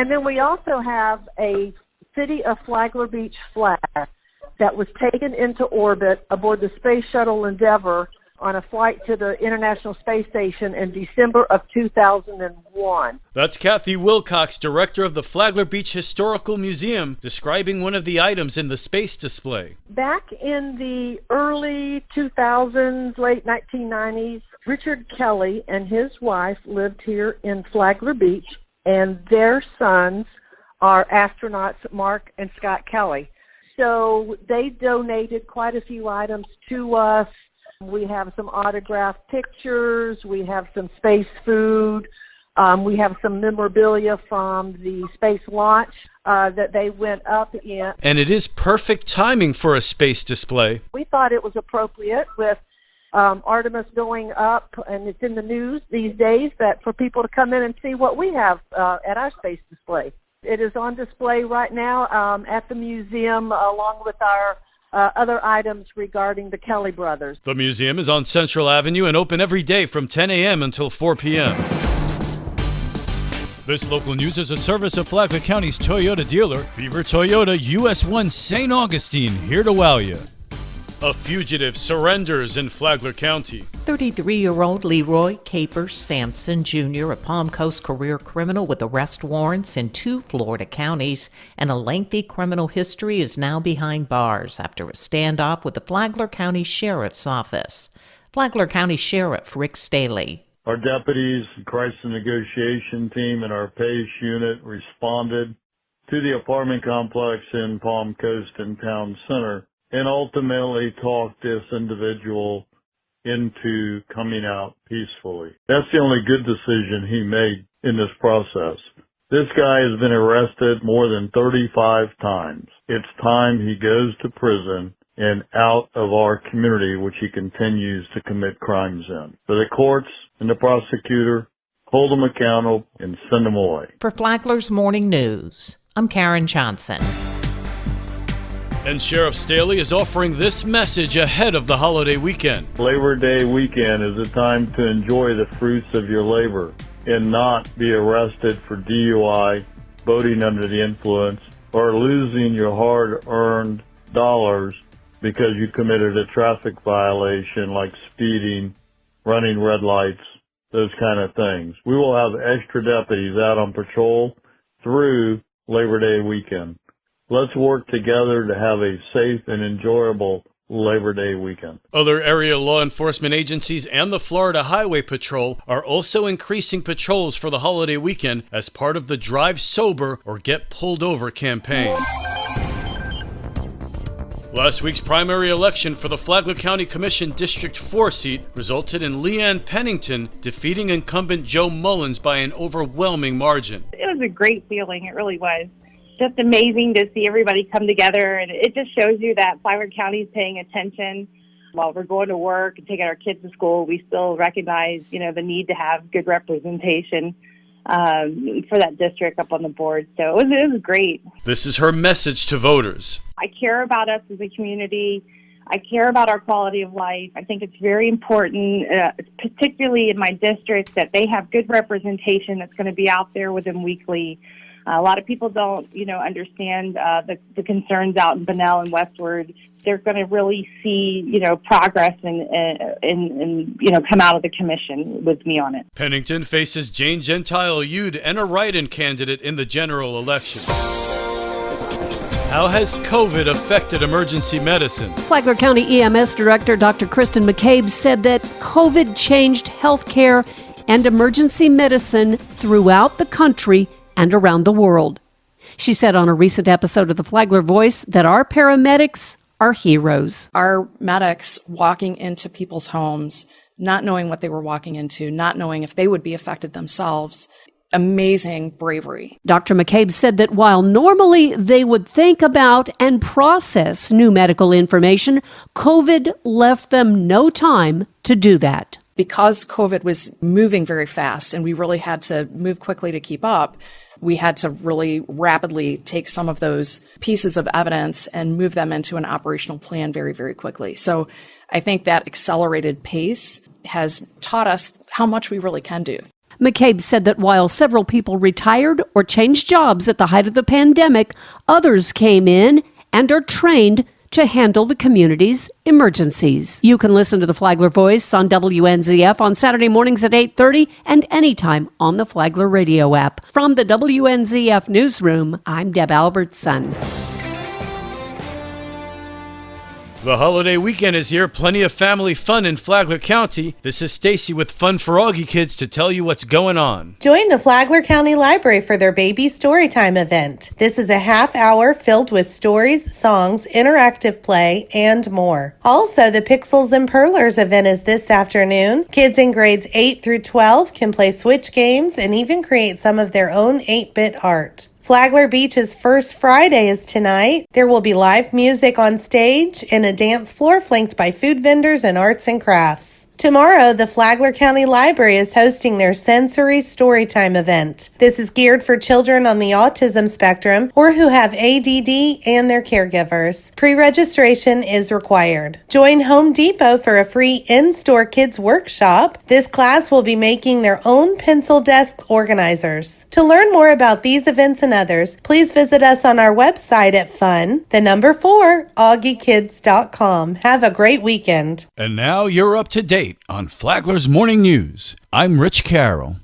And then we also have a City of Flagler Beach flag that was taken into orbit aboard the Space Shuttle Endeavour on a flight to the International Space Station in December of 2001. That's Kathy Wilcox, director of the Flagler Beach Historical Museum, describing one of the items in the space display. Back in the early 2000s, late 1990s, Richard Kelly and his wife lived here in Flagler Beach, and their sons are astronauts Mark and Scott Kelly. So they donated quite a few items to us. We have some autographed pictures. We have some space food. We have some memorabilia from the space launch that they went up in. And it is perfect timing for a space display. We thought it was appropriate with Artemis going up, and it's in the news these days, that for people to come in and see what we have at our space display. It is on display right now at the museum along with our other items regarding the Kelly brothers. The museum is on Central Avenue and open every day from 10 a.m. until 4 p.m. This local news is a service of Flagler County's Toyota dealer, Beaver Toyota, US 1 St. Augustine, here to wow you. A fugitive surrenders in Flagler County. 33-year-old Leroy Capers Sampson Jr., a Palm Coast career criminal with arrest warrants in 2 Florida counties and a lengthy criminal history, is now behind bars after a standoff with the Flagler County Sheriff's Office. Flagler County Sheriff Rick Staley. Our deputies, crisis negotiation team, and our PACE unit responded to the apartment complex in Palm Coast and Town Center and ultimately talked this individual into coming out peacefully. That's the only good decision he made in this process. This guy has been arrested more than 35 times. It's time he goes to prison and out of our community, which he continues to commit crimes in. So the courts and the prosecutor hold him accountable and send him away. For Flagler's Morning News, I'm Karen Johnson. And Sheriff Staley is offering this message ahead of the holiday weekend. Labor Day weekend is a time to enjoy the fruits of your labor and not be arrested for DUI, boating under the influence, or losing your hard-earned dollars because you committed a traffic violation like speeding, running red lights, those kind of things. We will have extra deputies out on patrol through Labor Day weekend. Let's work together to have a safe and enjoyable Labor Day weekend. Other area law enforcement agencies and the Florida Highway Patrol are also increasing patrols for the holiday weekend as part of the Drive Sober or Get Pulled Over campaign. Last week's primary election for the Flagler County Commission District 4 seat resulted in Leanne Pennington defeating incumbent Joe Mullins by an overwhelming margin. It was a great feeling. It really was. Just amazing to see everybody come together, and it just shows you that Flagler County is paying attention. While we're going to work and taking our kids to school, we still recognize, the need to have good representation for that district up on the board. So it was great. This is her message to voters. I care about us as a community. I care about our quality of life. I think it's very important, particularly in my district, that they have good representation that's going to be out there with them weekly. A lot of people don't, understand the concerns out in Bunnell and westward. They're going to really see, progress and come out of the commission with me on it. Pennington faces Jane Gentile Yude and a write-in candidate in the general election. How has COVID affected emergency medicine? Flagler County EMS Director Dr. Kristen McCabe said that COVID changed healthcare and emergency medicine throughout the country and around the world. She said on a recent episode of the Flagler Voice that our paramedics are heroes. Our medics walking into people's homes, not knowing what they were walking into, not knowing if they would be affected themselves. Amazing bravery. Dr. McCabe said that while normally they would think about and process new medical information, COVID left them no time to do that. Because COVID was moving very fast and we really had to move quickly to keep up, we had to really rapidly take some of those pieces of evidence and move them into an operational plan very, very quickly. So I think that accelerated pace has taught us how much we really can do. McCabe said that while several people retired or changed jobs at the height of the pandemic, others came in and are trained to handle the community's emergencies. You can listen to the Flagler Voice on WNZF on Saturday mornings at 8:30 and anytime on the Flagler radio app. From the WNZF newsroom, I'm Deb Albertson. The holiday weekend is here. Plenty of family fun in Flagler County. This is Stacy with Fun for Augie Kids to tell you what's going on. Join the Flagler County Library for their Baby Storytime event. This is a half hour filled with stories, songs, interactive play, and more. Also, the Pixels and Perlers event is this afternoon. Kids in grades 8 through 12 can play Switch games and even create some of their own 8-bit art. Flagler Beach's first Friday is tonight. There will be live music on stage and a dance floor flanked by food vendors and arts and crafts. Tomorrow, the Flagler County Library is hosting their Sensory Storytime event. This is geared for children on the autism spectrum or who have ADD and their caregivers. Pre-registration is required. Join Home Depot for a free in-store kids workshop. This class will be making their own pencil desk organizers. To learn more about these events and others, please visit us on our website at fun4augiekids.com. Have a great weekend. And now you're up to date on Flagler's Morning News. I'm Rich Carroll.